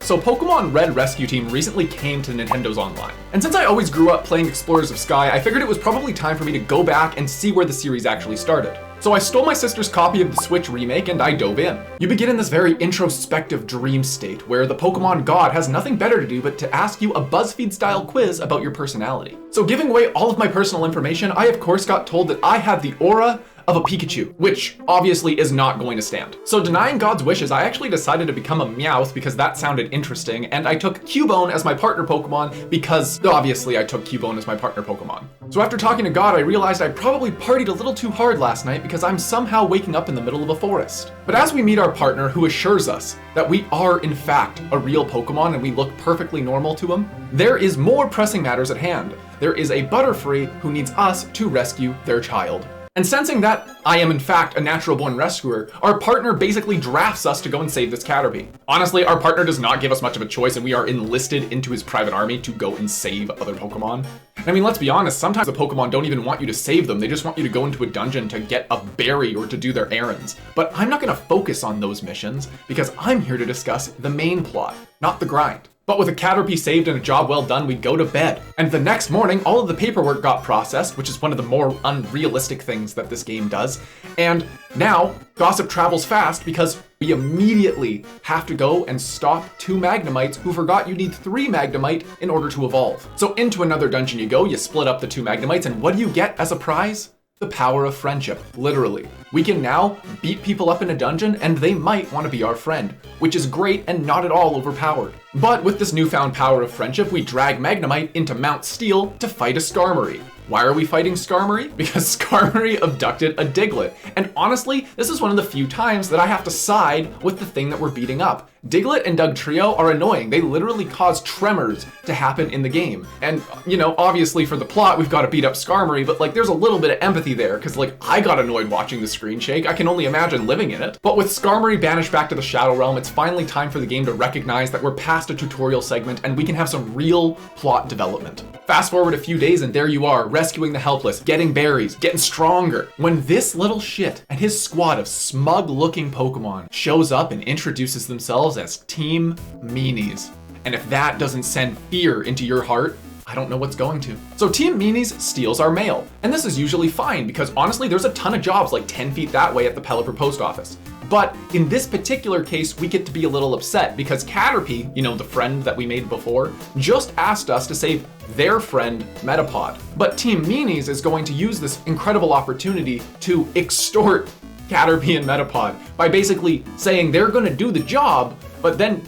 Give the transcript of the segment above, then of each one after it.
So Pokemon Red Rescue Team recently came to Nintendo's Online. And since I always grew up playing Explorers of Sky, I figured it was probably time for me to go back and see where the series actually started. So I stole my sister's copy of the Switch remake and I dove in. You begin in this very introspective dream state where the Pokemon god has nothing better to do but to ask you a BuzzFeed style quiz about your personality. So giving away all of my personal information, I of course got told that I had the aura of a Pikachu, which obviously is not going to stand. So denying God's wishes, I actually decided to become a Meowth because that sounded interesting, and I took Cubone as my partner Pokemon because obviously I took Cubone as my partner Pokemon. So after talking to God, I realized I probably partied a little too hard last night because I'm somehow waking up in the middle of a forest. But as we meet our partner who assures us that we are in fact a real Pokemon and we look perfectly normal to him, there is more pressing matters at hand. There is a Butterfree who needs us to rescue their child. And sensing that I am in fact a natural-born rescuer, our partner basically drafts us to go and save this Caterpie. Honestly, our partner does not give us much of a choice and we are enlisted into his private army to go and save other Pokemon. I mean, let's be honest, sometimes the Pokemon don't even want you to save them, they just want you to go into a dungeon to get a berry or to do their errands. But I'm not gonna focus on those missions because I'm here to discuss the main plot, not the grind. But with a Caterpie saved and a job well done, we go to bed. And the next morning, all of the paperwork got processed, which is one of the more unrealistic things that this game does. And now, gossip travels fast because we immediately have to go and stop 2 Magnemites who forgot you need 3 Magnemite in order to evolve. So into another dungeon you go, you split up the 2 Magnemites, and what do you get as a prize? The power of friendship, literally. We can now beat people up in a dungeon and they might want to be our friend, which is great and not at all overpowered. But with this newfound power of friendship, we drag Magnemite into Mount Steel to fight a Skarmory. Why are we fighting Skarmory? Because Skarmory abducted a Diglett. And honestly, this is one of the few times that I have to side with the thing that we're beating up. Diglett and Dugtrio are annoying. They literally cause tremors to happen in the game. And, you know, obviously for the plot, we've got to beat up Skarmory, but like there's a little bit of empathy there, because like I got annoyed watching the screen shake. I can only imagine living in it. But with Skarmory banished back to the Shadow Realm, it's finally time for the game to recognize that we're past a tutorial segment and we can have some real plot development. Fast forward a few days and there you are, rescuing the helpless, getting berries, getting stronger. When this little shit and his squad of smug-looking Pokemon shows up and introduces themselves as Team Meanies. And if that doesn't send fear into your heart, I don't know what's going to. So Team Meanies steals our mail. And this is usually fine because honestly, there's a ton of jobs like 10 feet that way at the Pelipper post office. But in this particular case, we get to be a little upset because Caterpie, you know, the friend that we made before, just asked us to save their friend Metapod. But Team Meanies is going to use this incredible opportunity to extort Caterpie and Metapod by basically saying they're gonna do the job, but then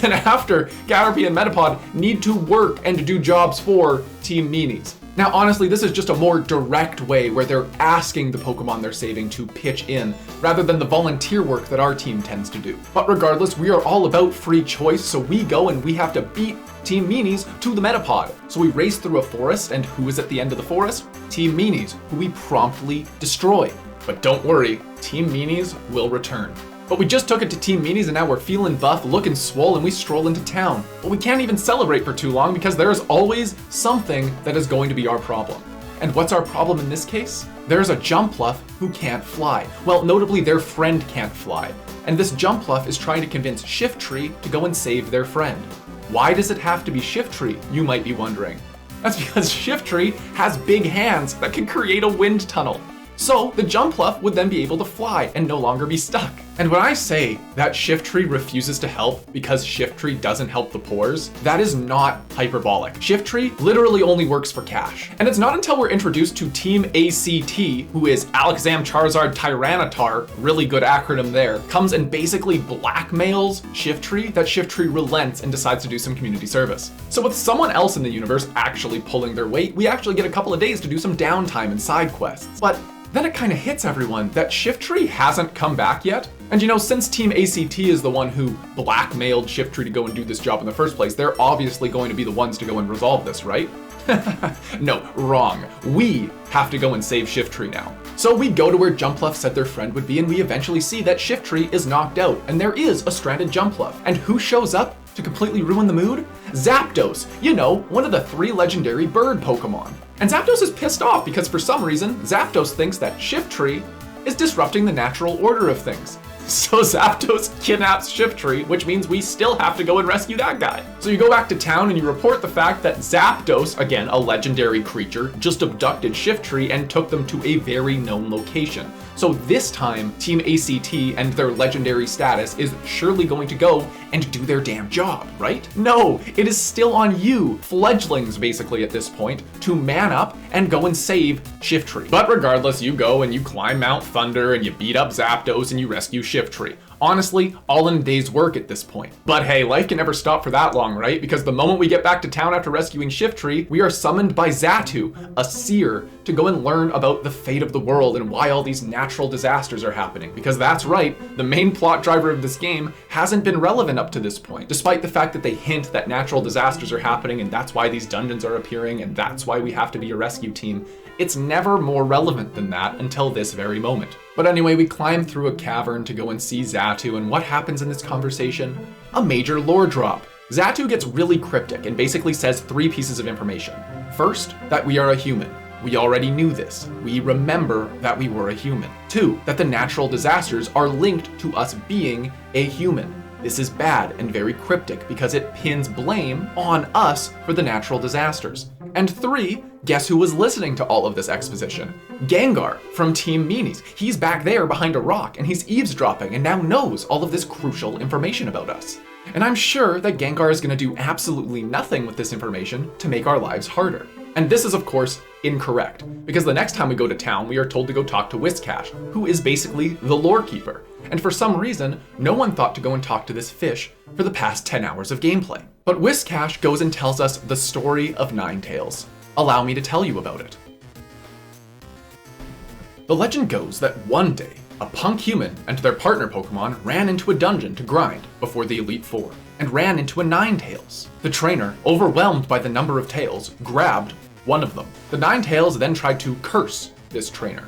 after, Caterpie and Metapod need to work and to do jobs for Team Meanies. Now, honestly, this is just a more direct way where they're asking the Pokemon they're saving to pitch in, rather than the volunteer work that our team tends to do. But regardless, we are all about free choice, so we go and we have to beat Team Meanies to the Metapod. So we race through a forest, and who is at the end of the forest? Team Meanies, who we promptly destroy. But don't worry, Team Meanies will return. But we just took it to Team Meanies and now we're feeling buff, looking swole, and we stroll into town. But we can't even celebrate for too long because there is always something that is going to be our problem. And what's our problem in this case? There's a Jumpluff who can't fly. Well, notably their friend can't fly. And this Jumpluff is trying to convince Shiftry to go and save their friend. Why does it have to be Shiftry, you might be wondering? That's because Shiftry has big hands that can create a wind tunnel. So the Jumpluff would then be able to fly and no longer be stuck. And when I say that Shiftry refuses to help because Shiftry doesn't help the poors, that is not hyperbolic. Shiftry literally only works for cash. And it's not until we're introduced to Team ACT, who is Alakazam Charizard Tyranitar, really good acronym there, comes and basically blackmails Shiftry, that Shiftry relents and decides to do some community service. So with someone else in the universe actually pulling their weight, we actually get a couple of days to do some downtime and side quests. But then it kind of hits everyone that Shiftry hasn't come back yet. And you know, since Team ACT is the one who blackmailed Shiftry to go and do this job in the first place, they're obviously going to be the ones to go and resolve this, right? No, wrong. We have to go and save Shiftry now. So we go to where Jumpluff said their friend would be, and we eventually see that Shiftry is knocked out, and there is a stranded Jumpluff. And who shows up to completely ruin the mood? Zapdos, you know, one of the 3 legendary bird Pokemon. And Zapdos is pissed off because for some reason, Zapdos thinks that Shiftry is disrupting the natural order of things. So Zapdos kidnaps Shiftry, which means we still have to go and rescue that guy. So you go back to town and you report the fact that Zapdos, again a legendary creature, just abducted Shiftry and took them to a very known location. So this time, Team ACT and their legendary status is surely going to go and do their damn job, right? No, it is still on you, fledglings basically at this point, to man up and go and save Shiftry. But regardless, you go and you climb Mount Thunder and you beat up Zapdos and you rescue Shiftry. Honestly, all in a day's work at this point. But hey, life can never stop for that long, right? Because the moment we get back to town after rescuing Shiftry, we are summoned by Xatu, a seer, to go and learn about the fate of the world and why all these natural disasters are happening. Because that's right, the main plot driver of this game hasn't been relevant up to this point, despite the fact that they hint that natural disasters are happening and that's why these dungeons are appearing and that's why we have to be a rescue team. It's never more relevant than that until this very moment. But anyway, we climb through a cavern to go and see Xatu, and what happens in this conversation? A major lore drop. Xatu gets really cryptic and basically says 3 pieces of information. First, that we are a human. We already knew this. We remember that we were a human. 2, that the natural disasters are linked to us being a human. This is bad and very cryptic because it pins blame on us for the natural disasters. And 3, guess who was listening to all of this exposition? Gengar from Team Meanies. He's back there behind a rock and he's eavesdropping and now knows all of this crucial information about us. And I'm sure that Gengar is going to do absolutely nothing with this information to make our lives harder. And this is, of course, incorrect, because the next time we go to town, we are told to go talk to Whiscash, who is basically the lore keeper. And for some reason, no one thought to go and talk to this fish for the past 10 hours of gameplay. But Whiscash goes and tells us the story of Ninetales. Allow me to tell you about it. The legend goes that one day, a punk human and their partner Pokemon ran into a dungeon to grind before the Elite Four, and ran into a Ninetales. The trainer, overwhelmed by the number of tails, grabbed one of them. The Ninetales then tried to curse this trainer,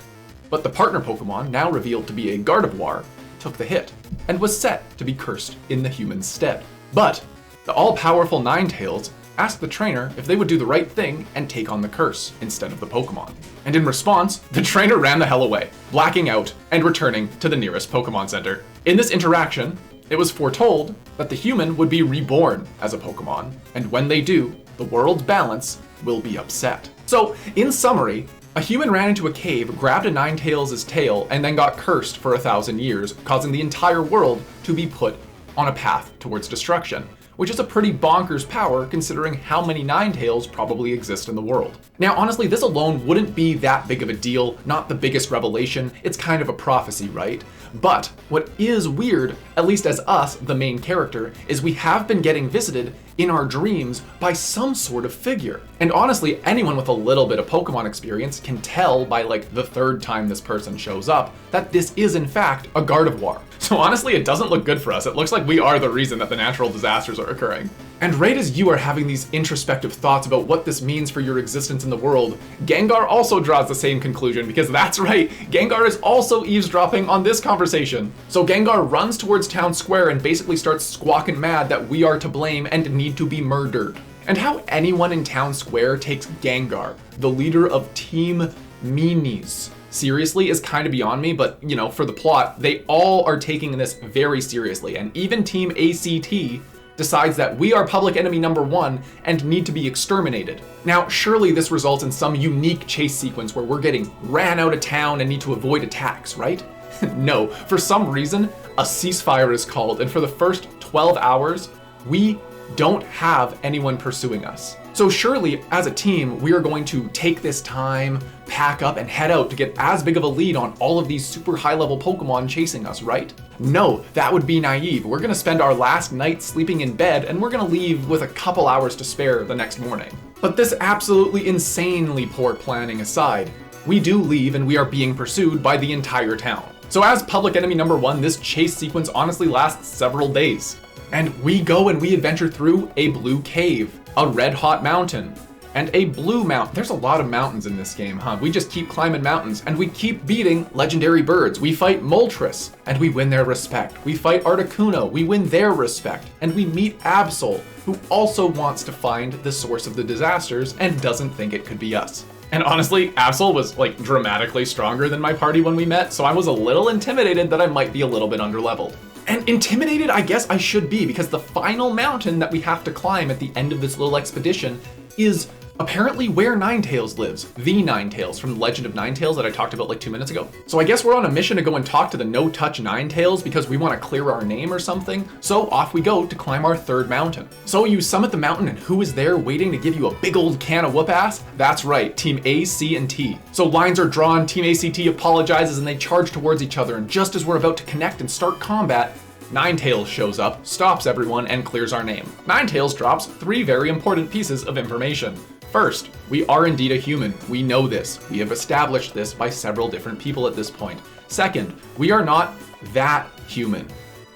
but the partner Pokemon, now revealed to be a Gardevoir, took the hit, and was set to be cursed in the human's stead. But the all-powerful Ninetales asked the trainer if they would do the right thing and take on the curse instead of the Pokemon. And in response, the trainer ran the hell away, blacking out and returning to the nearest Pokemon Center. In this interaction, it was foretold that the human would be reborn as a Pokemon, and when they do, the world's balance will be upset. So, in summary, a human ran into a cave, grabbed a Ninetales' tail, and then got cursed for 1,000 years, causing the entire world to be put on a path towards destruction, which is a pretty bonkers power considering how many Ninetales probably exist in the world. Now, honestly, this alone wouldn't be that big of a deal, not the biggest revelation, it's kind of a prophecy, right? But what is weird, at least as us, the main character, is we have been getting visited in our dreams by some sort of figure. And honestly, anyone with a little bit of Pokemon experience can tell by like the 3rd time this person shows up that this is in fact a Gardevoir. So honestly, it doesn't look good for us. It looks like we are the reason that the natural disasters are occurring. And right as you are having these introspective thoughts about what this means for your existence in the world, Gengar also draws the same conclusion, because that's right, Gengar is also eavesdropping on this conversation. So Gengar runs towards Town Square and basically starts squawking mad that we are to blame and need to be murdered. And how anyone in Town Square takes Gengar, the leader of Team Meanies, seriously is kind of beyond me, but you know, for the plot, they all are taking this very seriously, and even Team ACT decides that we are public enemy number 1 and need to be exterminated. Now, surely this results in some unique chase sequence where we're getting ran out of town and need to avoid attacks, right? No, for some reason, a ceasefire is called, and for the first 12 hours, we don't have anyone pursuing us. So surely, as a team, we are going to take this time, pack up, and head out to get as big of a lead on all of these super high-level Pokemon chasing us, right? No, that would be naive. We're gonna spend our last night sleeping in bed, and we're gonna leave with a couple hours to spare the next morning. But this absolutely insanely poor planning aside, we do leave and we are being pursued by the entire town. So as public enemy number 1, this chase sequence honestly lasts several days. And we go and we adventure through a blue cave, a red hot mountain, and a blue mountain. There's a lot of mountains in this game, huh? We just keep climbing mountains, and we keep beating legendary birds. We fight Moltres, and we win their respect. We fight Articuno, we win their respect. And we meet Absol, who also wants to find the source of the disasters and doesn't think it could be us. And honestly, Absol was like dramatically stronger than my party when we met, so I was a little intimidated that I might be a little bit underleveled. And intimidated I guess I should be, because the final mountain that we have to climb at the end of this little expedition is apparently where Ninetales lives, the Ninetales from the Legend of Ninetales that I talked about like 2 minutes ago. So I guess we're on a mission to go and talk to the no-touch Ninetales because we want to clear our name or something. So off we go to climb our third mountain. So you summit the mountain, and who is there waiting to give you a big old can of whoop-ass? That's right, Team A, C, and T. So lines are drawn, Team ACT apologizes, and they charge towards each other, and just as we're about to connect and start combat, Ninetales shows up, stops everyone, and clears our name. Ninetales drops 3 very important pieces of information. First, we are indeed a human. We know this. We have established this by several different people at this point. Second, we are not that human.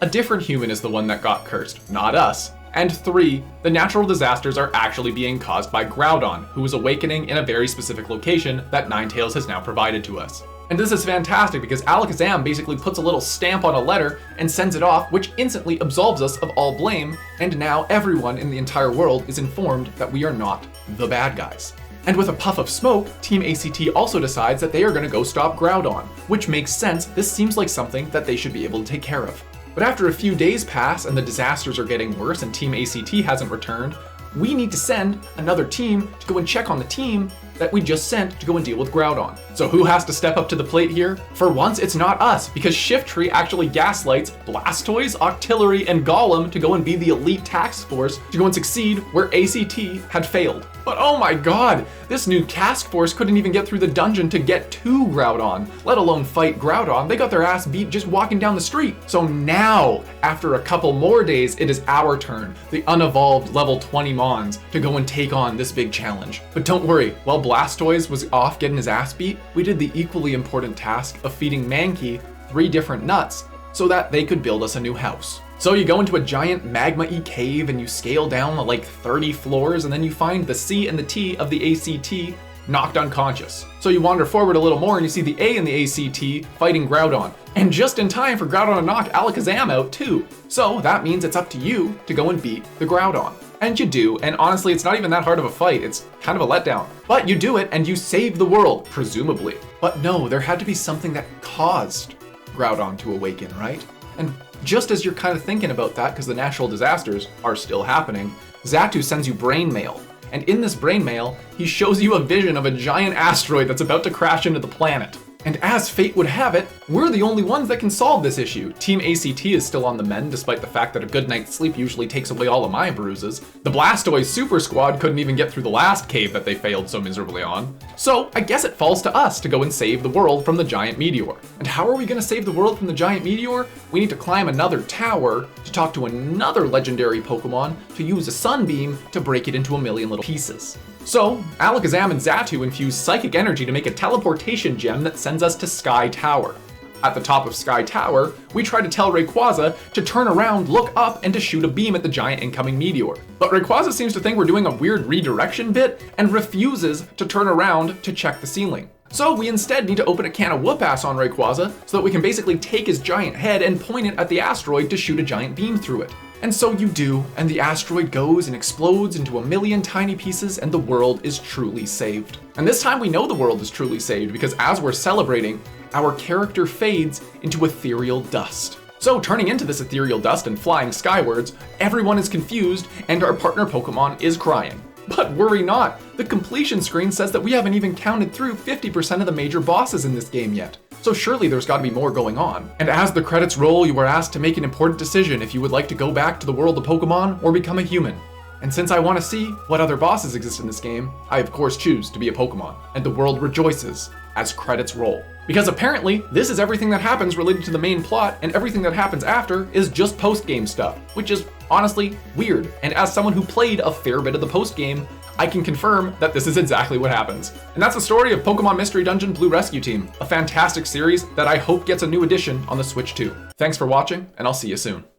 A different human is the one that got cursed, not us. And 3, the natural disasters are actually being caused by Groudon, who is awakening in a very specific location that Ninetales has now provided to us. And this is fantastic because Alakazam basically puts a little stamp on a letter and sends it off, which instantly absolves us of all blame, and now everyone in the entire world is informed that we are not the bad guys. And with a puff of smoke, Team ACT also decides that they are going to go stop Groudon, which makes sense. This seems like something that they should be able to take care of. But after a few days pass and the disasters are getting worse and Team ACT hasn't returned, we need to send another team to go and check on the team that we just sent to go and deal with Groudon. So who has to step up to the plate here? For once, it's not us, because Shiftry actually gaslights Blastoise, Octillery, and Golem to go and be the elite task force to go and succeed where ACT had failed. But oh my god, this new task force couldn't even get through the dungeon to get to Groudon, let alone fight Groudon. They got their ass beat just walking down the street. So now, after a couple more days, it is our turn, the unevolved level 20 Mons, to go and take on this big challenge. But don't worry, while Blastoise was off getting his ass beat, we did the equally important task of feeding Mankey 3 different nuts so that they could build us a new house. So you go into a giant magma-y cave and you scale down like 30 floors, and then you find the C and the T of the ACT knocked unconscious. So you wander forward a little more and you see the A and the ACT fighting Groudon. And just in time for Groudon to knock Alakazam out too. So that means it's up to you to go and beat the Groudon. And you do, and honestly, it's not even that hard of a fight. It's kind of a letdown. But you do it, and you save the world, presumably. But no, there had to be something that caused Groudon to awaken, right? And just as you're kind of thinking about that, because the natural disasters are still happening, Xatu sends you brain mail. And in this brain mail, he shows you a vision of a giant asteroid that's about to crash into the planet. And as fate would have it, we're the only ones that can solve this issue. Team ACT is still on the mend, despite the fact that a good night's sleep usually takes away all of my bruises. The Blastoise Super Squad couldn't even get through the last cave that they failed so miserably on. So I guess it falls to us to go and save the world from the giant meteor. And how are we going to save the world from the giant meteor? We need to climb another tower to talk to another legendary Pokemon to use a sunbeam to break it into a million little pieces. So, Alakazam and Xatu infuse psychic energy to make a teleportation gem that sends us to Sky Tower. At the top of Sky Tower, we try to tell Rayquaza to turn around, look up, and to shoot a beam at the giant incoming meteor. But Rayquaza seems to think we're doing a weird redirection bit and refuses to turn around to check the ceiling. So we instead need to open a can of whoop-ass on Rayquaza so that we can basically take his giant head and point it at the asteroid to shoot a giant beam through it. And so you do, and the asteroid goes and explodes into a million tiny pieces, and the world is truly saved. And this time we know the world is truly saved because as we're celebrating, our character fades into ethereal dust. So turning into this ethereal dust and flying skywards, everyone is confused and our partner Pokemon is crying. But worry not, the completion screen says that we haven't even counted through 50% of the major bosses in this game yet. So surely there's got to be more going on. And as the credits roll, you are asked to make an important decision if you would like to go back to the world of Pokemon or become a human. And since I want to see what other bosses exist in this game, I of course choose to be a Pokemon. And the world rejoices as credits roll. Because apparently, this is everything that happens related to the main plot, and everything that happens after is just post-game stuff, which is honestly weird. And as someone who played a fair bit of the post-game, I can confirm that this is exactly what happens. And that's the story of Pokémon Mystery Dungeon Blue Rescue Team, a fantastic series that I hope gets a new edition on the Switch too. Thanks for watching, and I'll see you soon.